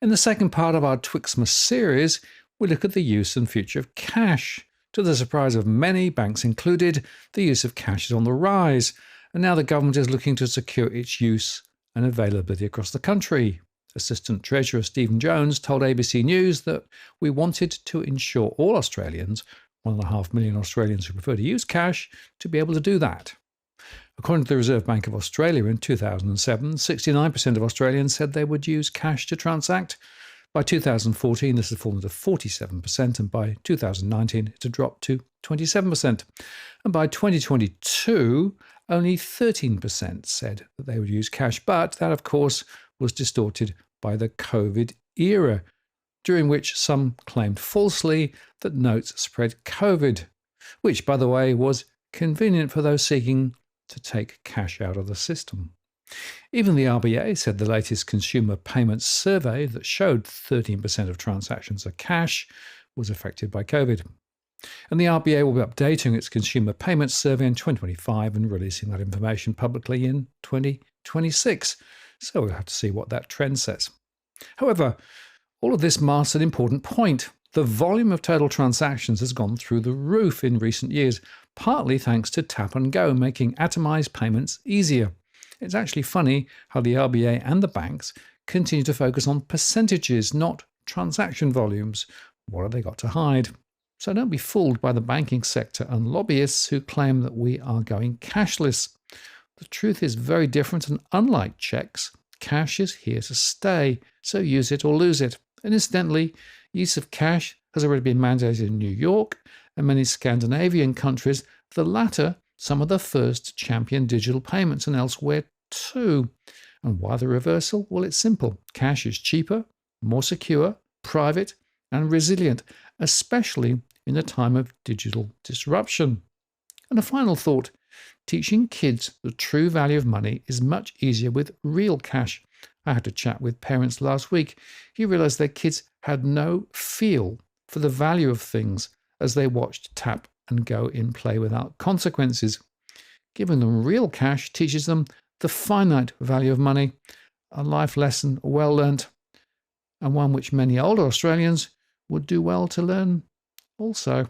In the second part of our Twixmas series, we look at the use and future of cash. To the surprise of many, banks included, the use of cash is on the rise, and now the government is looking to secure its use and availability across the country. Assistant Treasurer Stephen Jones told ABC News that we wanted to ensure all Australians, 1.5 million Australians who prefer to use cash, to be able to do that. According to the Reserve Bank of Australia in 2007, 69% of Australians said they would use cash to transact. By 2014, this had fallen to 47%, and by 2019, it had dropped to 27%. And by 2022, only 13% said that they would use cash, but that, of course, was distorted by the COVID era, during which some claimed falsely that notes spread COVID, which, by the way, was convenient for those seeking to take cash out of the system. Even the RBA said the latest consumer payments survey that showed 13% of transactions are cash was affected by COVID. And the RBA will be updating its consumer payments survey in 2025 and releasing that information publicly in 2026. So we'll have to see what that trend says. However, all of this masks an important point. The volume of total transactions has gone through the roof in recent years, partly thanks to tap and go, making atomized payments easier. It's actually funny how the RBA and the banks continue to focus on percentages, not transaction volumes. What have they got to hide? So don't be fooled by the banking sector and lobbyists who claim that we are going cashless. The truth is very different, and unlike checks, cash is here to stay, so use it or lose it. And incidentally, use of cash has already been mandated in New York and many Scandinavian countries, the latter some of the first to champion digital payments, and elsewhere too. And why the reversal? Well, it's simple. Cash is cheaper, more secure, private, and resilient, especially in a time of digital disruption. And a final thought, teaching kids the true value of money is much easier with real cash. I had a chat with parents last week. He realized their kids had no feel for the value of things as they watched tap and go in play without consequences. Giving them real cash teaches them the finite value of money, a life lesson well learnt, and one which many older Australians would do well to learn also.